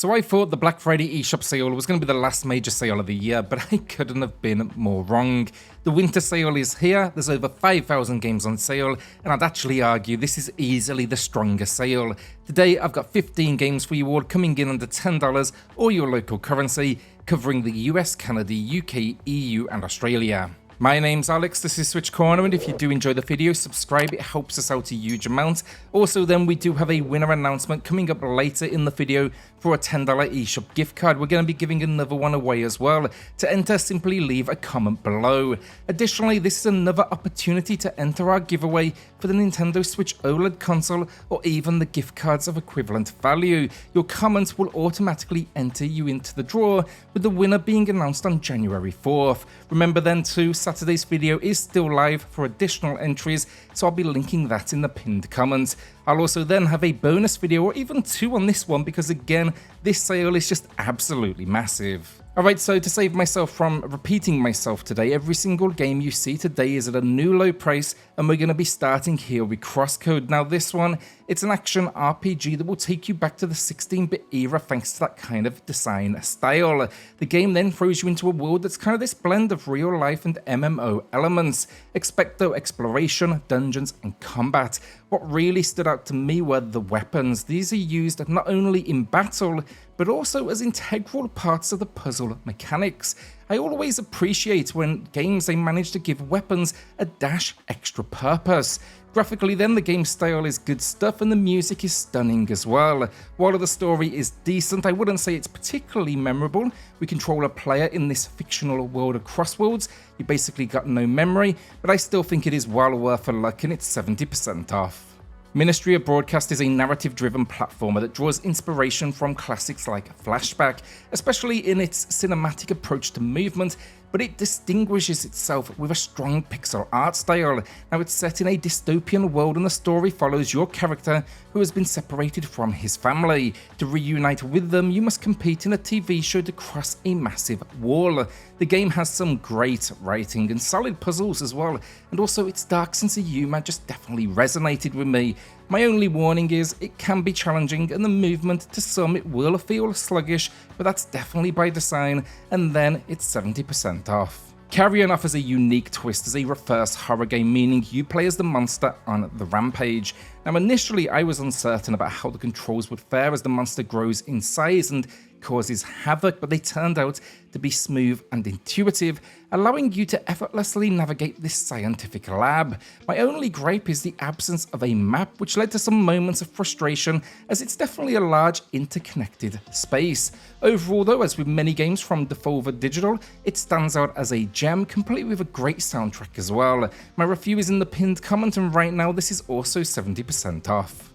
So I thought the Black Friday eShop sale was going to be the last major sale of the year, but I couldn't have been more wrong. The winter sale is here, there's over 5,000 games on sale, and I'd actually argue this is easily the strongest sale. Today I've got 15 games for you all coming in under $10 or your local currency, covering the US, Canada, UK, EU and Australia. My name's Alex, this is SwitchCorner, and if you do enjoy the video, subscribe, it helps us out a huge amount. Also then, we do have a winner announcement coming up later in the video for a $10 eShop gift card. We're going to be giving another one away as well. To enter, simply leave a comment below. Additionally, this is another opportunity to enter our giveaway for the Nintendo Switch OLED console or even the gift cards of equivalent value. Your comments will automatically enter you into the draw, with the winner being announced on January 4th. Remember then too, Saturday's video is still live for additional entries, so I'll be linking that in the pinned comment. I'll also then have a bonus video, or even two on this one, because again, this sale is just absolutely massive. Alright, so to save myself from repeating myself today, every single game you see today is at a new low price, and we're going to be starting here with CrossCode. Now this one, it's an action RPG that will take you back to the 16-bit era thanks to that kind of design style. The game then throws you into a world that's kind of this blend of real life and MMO elements. Expect though exploration, dungeons and combat. What really stood out to me were the weapons. These are used not only in battle, but also as integral parts of the puzzle mechanics. I always appreciate when games they manage to give weapons a dash extra purpose. Graphically then, the game style is good stuff and the music is stunning as well. While the story is decent, I wouldn't say it's particularly memorable. We control a player in this fictional world of Crossworlds. You basically got no memory, but I still think it is well worth a look and it's 70% off. Ministry of Broadcast is a narrative-driven platformer that draws inspiration from classics like Flashback, especially in its cinematic approach to movement, but it distinguishes itself with a strong pixel art style. Now it's set in a dystopian world and the story follows your character who has been separated from his family. To reunite with them, you must compete in a TV show to cross a massive wall. The game has some great writing and solid puzzles as well, and also its dark sense of humour just definitely resonated with me. My only warning is it can be challenging and the movement to some it will feel sluggish, but that's definitely by design, and then it's 70% off. Carrion offers a unique twist as a reverse horror game, meaning you play as the monster on the rampage. Now initially I was uncertain about how the controls would fare as the monster grows in size and causes havoc, but they turned out to be smooth and intuitive, allowing you to effortlessly navigate this scientific lab. My only gripe is the absence of a map, which led to some moments of frustration as it's definitely a large interconnected space. Overall though, as with many games from Devolver Digital, it stands out as a gem, complete with a great soundtrack as well. My review is in the pinned comment and right now this is also 70% off.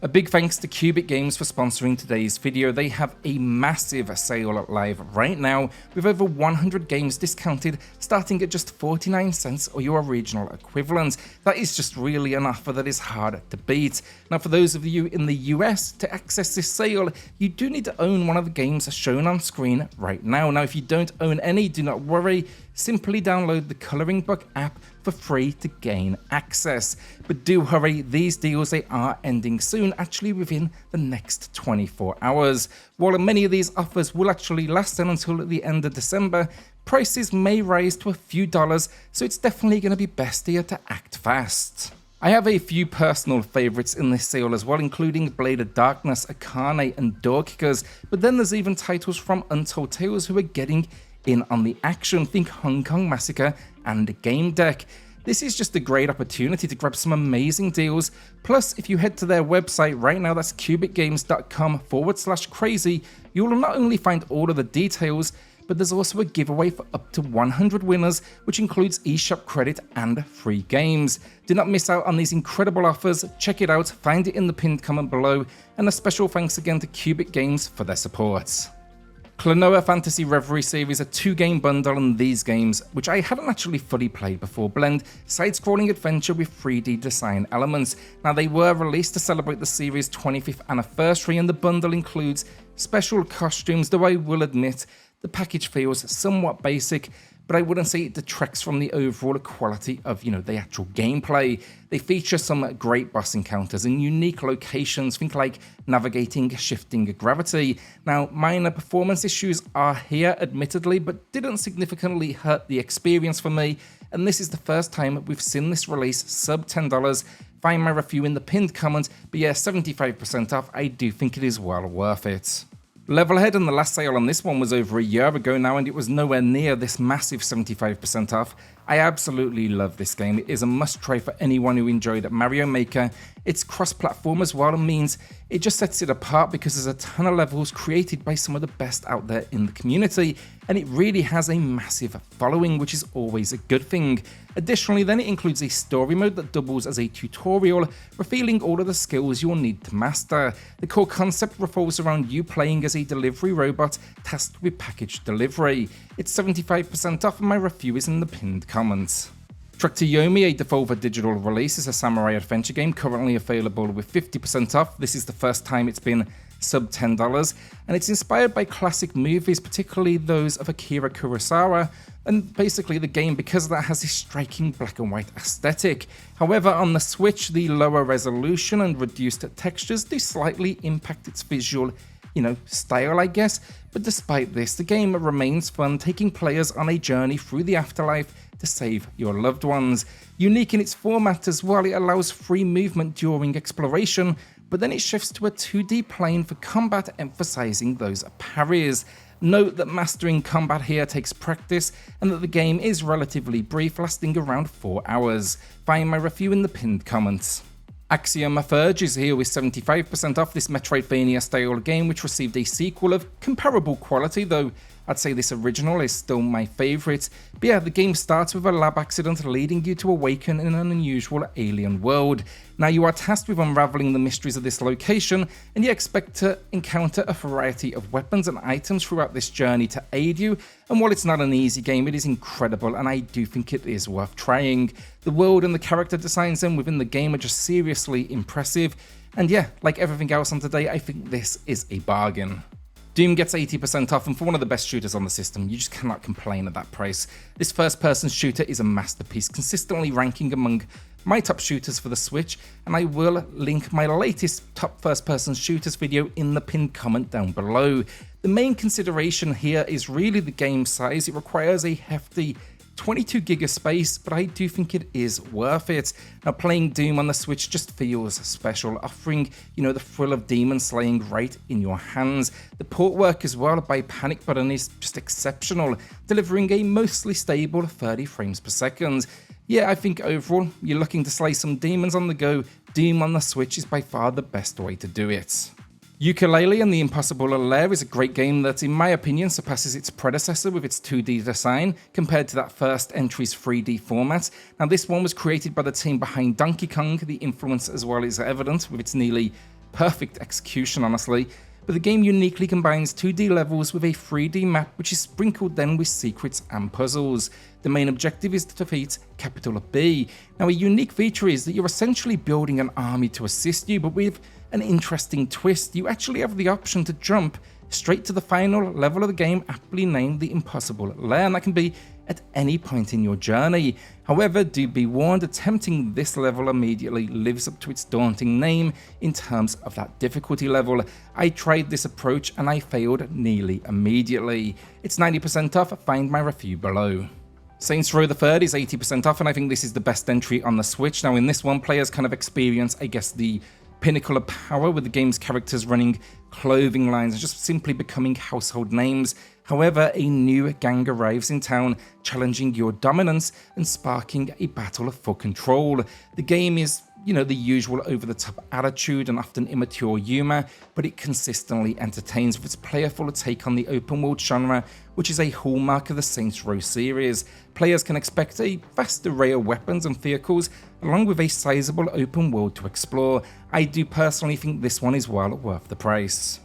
A big thanks to QubicGames for sponsoring today's video. They have a massive sale live right now with over 100 games discounted, starting at just 49 cents or your regional equivalent. That is just really an offer that is hard to beat. Now for those of you in the US, to access this sale, you do need to own one of the games shown on screen right now. Now if you don't own any, do not worry. Simply download the Coloring Book app for free to gain access. But do hurry, these deals they are ending soon, actually within the next 24 hours. While many of these offers will actually last until the end of December, prices may rise to a few dollars, so it's definitely going to be best here to act fast. I have a few personal favourites in this sale as well, including Blade of Darkness, Akane and Door Kickers, but then there's even titles from Untold Tales who are getting in on the action. Think Hong Kong Massacre and Game Deck. This is just a great opportunity to grab some amazing deals. Plus, if you head to their website right now, that's QubicGames.com/crazy, you will not only find all of the details, but there's also a giveaway for up to 100 winners, which includes eShop credit and free games. Do not miss out on these incredible offers. Check it out, find it in the pinned comment below, and a special thanks again to QubicGames for their support. KLONOA Phantasy Reverie series, a 2-game bundle on these games, which I hadn't actually fully played before, blend side-scrolling adventure with 3D design elements. Now they were released to celebrate the series' 25th anniversary, and the bundle includes special costumes, though I will admit the package feels somewhat basic, but I wouldn't say it detracts from the overall quality of, the actual gameplay. They feature some great boss encounters in unique locations, think like navigating shifting gravity. Now, minor performance issues are here, admittedly, but didn't significantly hurt the experience for me, and this is the first time we've seen this release sub $10. Find my review in the pinned comment, but yeah, 75% off, I do think it is well worth it. Levelhead, and the last sale on this one was over a year ago now, and it was nowhere near this massive 75% off. I absolutely love this game. It is a must try for anyone who enjoyed Mario Maker. It's cross-platform as well, and means it just sets it apart because there's a ton of levels created by some of the best out there in the community, and it really has a massive following, which is always a good thing. Additionally, then it includes a story mode that doubles as a tutorial, revealing all of the skills you'll need to master. The core concept revolves around you playing as a delivery robot tasked with package delivery. It's 75% off, and my review is in the pinned comments. Truck to Yomi, a Devolver Digital release, is a samurai adventure game currently available with 50% off. This is the first time it's been sub $10, and it's inspired by classic movies, particularly those of Akira Kurosawa, and basically the game, because of that, has this striking black and white aesthetic. However, on the Switch, the lower resolution and reduced textures do slightly impact its visual style, I guess, but despite this, the game remains fun, taking players on a journey through the afterlife to save your loved ones. Unique in its format as well, it allows free movement during exploration, but then it shifts to a 2D plane for combat, emphasizing those parries. Note that mastering combat here takes practice, and that the game is relatively brief, lasting around 4 hours. Find my review in the pinned comments. Axiom Verge is here with 75% off, this Metroidvania-style game, which received a sequel of comparable quality, though I'd say this original is still my favourite. But yeah, the game starts with a lab accident leading you to awaken in an unusual alien world. Now you are tasked with unravelling the mysteries of this location, and you expect to encounter a variety of weapons and items throughout this journey to aid you, and while it's not an easy game, it is incredible, and I do think it is worth trying. The world and the character designs then within the game are just seriously impressive, and yeah, like everything else on today, I think this is a bargain. Doom gets 80% off, and for one of the best shooters on the system, you just cannot complain at that price. This first-person shooter is a masterpiece, consistently ranking among my top shooters for the Switch, and I will link my latest top first-person shooters video in the pinned comment down below. The main consideration here is really the game size. It requires a hefty 22 gig of space, but I do think it is worth it. Now, playing Doom on the Switch just feels special, offering, the thrill of demon slaying right in your hands. The port work as well by Panic Button is just exceptional, delivering a mostly stable 30 frames per second. Yeah, I think overall, you're looking to slay some demons on the go, Doom on the Switch is by far the best way to do it. Yooka-Laylee and the Impossible Lair is a great game that, in my opinion, surpasses its predecessor with its 2D design compared to that first entry's 3D format. Now, this one was created by the team behind Donkey Kong. The influence as well is evident with its nearly perfect execution, honestly. But the game uniquely combines 2D levels with a 3D map, which is sprinkled then with secrets and puzzles. The main objective is to defeat Capital B. Now, a unique feature is that you're essentially building an army to assist you, but with an interesting twist. You actually have the option to jump straight to the final level of the game, aptly named the Impossible Lair, and that can be at any point in your journey. However, do be warned, attempting this level immediately lives up to its daunting name in terms of that difficulty level. I tried this approach and I failed nearly immediately. It's 90% off, find my review below. Saints Row the Third is 80% off, and I think this is the best entry on the Switch. Now, in this one, players kind of experience, I guess, the pinnacle of power, with the game's characters running clothing lines and just simply becoming household names. However, a new gang arrives in town, challenging your dominance and sparking a battle for control. The game is, the usual over-the-top attitude and often immature humor, but it consistently entertains with its playful take on the open-world genre, which is a hallmark of the Saints Row series. Players can expect a vast array of weapons and vehicles, along with a sizable open world to explore. I do personally think this one is well worth the price.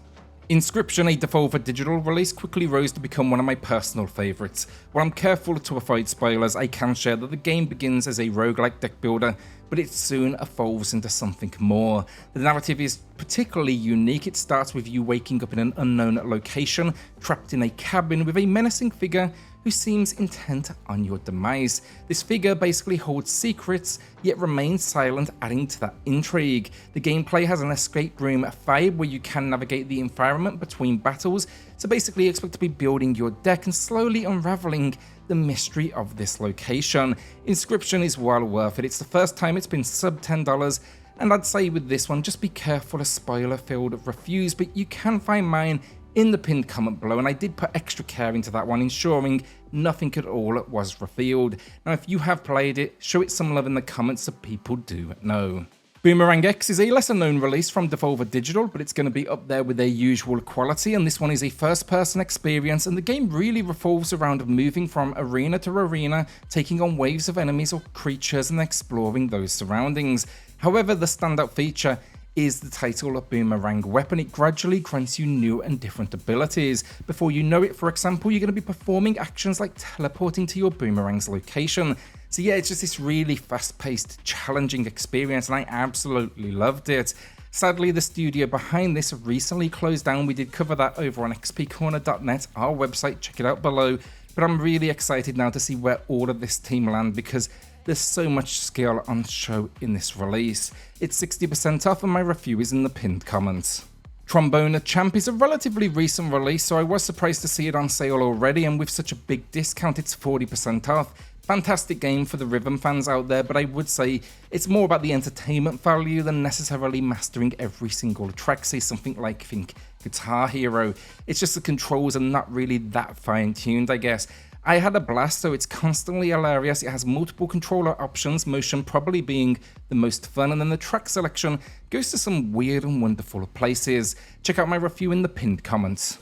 Inscryption, a Devolver Digital release, quickly rose to become one of my personal favourites. While I'm careful to avoid spoilers, I can share that the game begins as a roguelike deck builder, but it soon evolves into something more. The narrative is particularly unique. It starts with you waking up in an unknown location, trapped in a cabin with a menacing figure who seems intent on your demise. This figure basically holds secrets, yet remains silent, adding to that intrigue. The gameplay has an escape room vibe where you can navigate the environment between battles, so basically you expect to be building your deck and slowly unraveling the mystery of this location. Inscryption is well worth it. It's the first time it's been sub $10, and I'd say with this one, just be careful of spoiler-filled reviews, but you can find mine in the pinned comment below, and I did put extra care into that one, ensuring nothing at all was revealed. Now, if you have played it, show it some love in the comments so people do know. Boomerang X is a lesser known release from Devolver Digital, but it's going to be up there with their usual quality, and this one is a first person experience, and the game really revolves around moving from arena to arena, taking on waves of enemies or creatures and exploring those surroundings. However, the standout feature is the title of Boomerang Weapon. It gradually grants you new and different abilities. Before you know it, for example, you're going to be performing actions like teleporting to your boomerang's location. So yeah, it's just this really fast-paced, challenging experience, and I absolutely loved it. Sadly, the studio behind this recently closed down. We did cover that over on xpcorner.net, our website, check it out below. But I'm really excited now to see where all of this team land, because there's so much skill on show in this release. It's 60% off, and my review is in the pinned comments. Trombone Champ is a relatively recent release, so I was surprised to see it on sale already, and with such a big discount it's 40% off. Fantastic game for the rhythm fans out there, but I would say it's more about the entertainment value than necessarily mastering every single track. Say something like, think Guitar Hero. It's just the controls are not really that fine-tuned, I guess. I had a blast, so it's constantly hilarious. It has multiple controller options, motion probably being the most fun, and then the track selection goes to some weird and wonderful places. Check out my review in the pinned comments.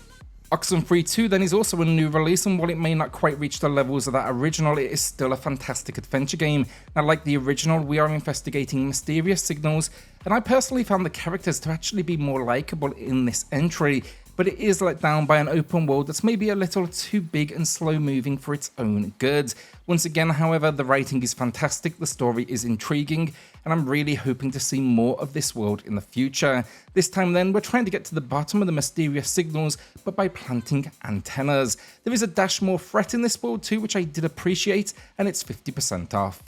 Oxenfree 2 then is also a new release, and while it may not quite reach the levels of that original, it is still a fantastic adventure game. Now, like the original, we are investigating mysterious signals, and I personally found the characters to actually be more likeable in this entry, but it is let down by an open world that's maybe a little too big and slow moving for its own good. Once again, however, the writing is fantastic, the story is intriguing, and I'm really hoping to see more of this world in the future. This time then, we're trying to get to the bottom of the mysterious signals, but by planting antennas. There is a dash more threat in this world too, which I did appreciate, and it's 50% off.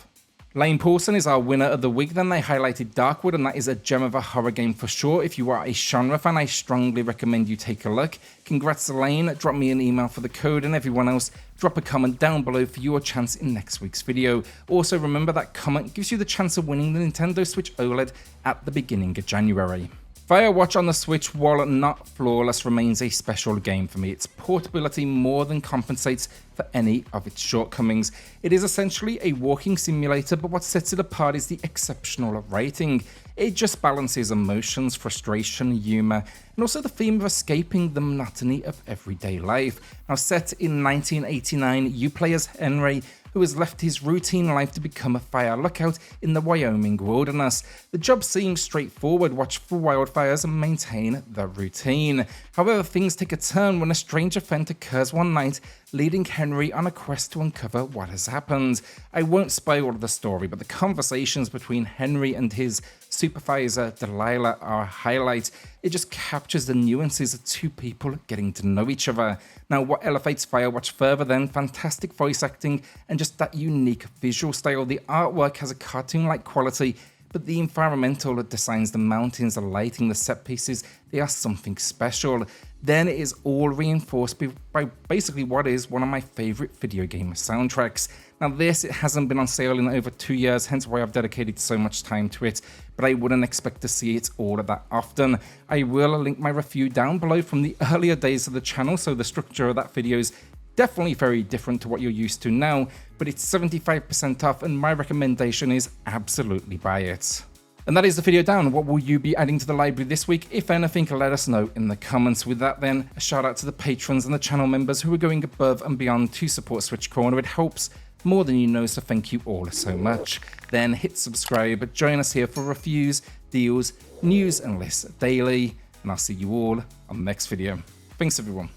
Lane Paulson is our winner of the week. Then they highlighted Darkwood, and that is a gem of a horror game for sure. If you are a genre fan, I strongly recommend you take a look. Congrats to Lane, drop me an email for the code, and everyone else, drop a comment down below for your chance in next week's video. Also remember that comment gives you the chance of winning the Nintendo Switch OLED at the beginning of January. Firewatch on the Switch, while not flawless, remains a special game for me. Its portability more than compensates for any of its shortcomings. It is essentially a walking simulator, but what sets it apart is the exceptional rating. It just balances emotions, frustration, humor, and also the theme of escaping the monotony of everyday life. Now, set in 1989, you play as Henry, who has left his routine life to become a fire lookout in the Wyoming wilderness. The job seems straightforward: watch for wildfires and maintain the routine. However, things take a turn when a strange event occurs one night, leading Henry on a quest to uncover what has happened. I won't spoil the story, but the conversations between Henry and his supervisor Delilah are a highlight. It just captures the nuances of two people getting to know each other. Now, what elevates Firewatch further then? Fantastic voice acting and just that unique visual style. The artwork has a cartoon-like quality, but the environmental designs, the mountains, the lighting, the set pieces, they are something special. Then it is all reinforced by basically what is one of my favorite video game soundtracks. Now this, it hasn't been on sale in over 2 years, hence why I've dedicated so much time to it, but I wouldn't expect to see it all that often. I will link my review down below from the earlier days of the channel, so the structure of that video is definitely very different to what you're used to now, but it's 75% off, and my recommendation is absolutely buy it. And that is the video down. What will you be adding to the library this week? If anything, let us know in the comments. With that then, a shout out to the patrons and the channel members who are going above and beyond to support SwitchCorner. It helps more than you know, so thank you all so much. Then hit subscribe, join us here for reviews, deals, news and lists daily, and I'll see you all on the next video. Thanks everyone.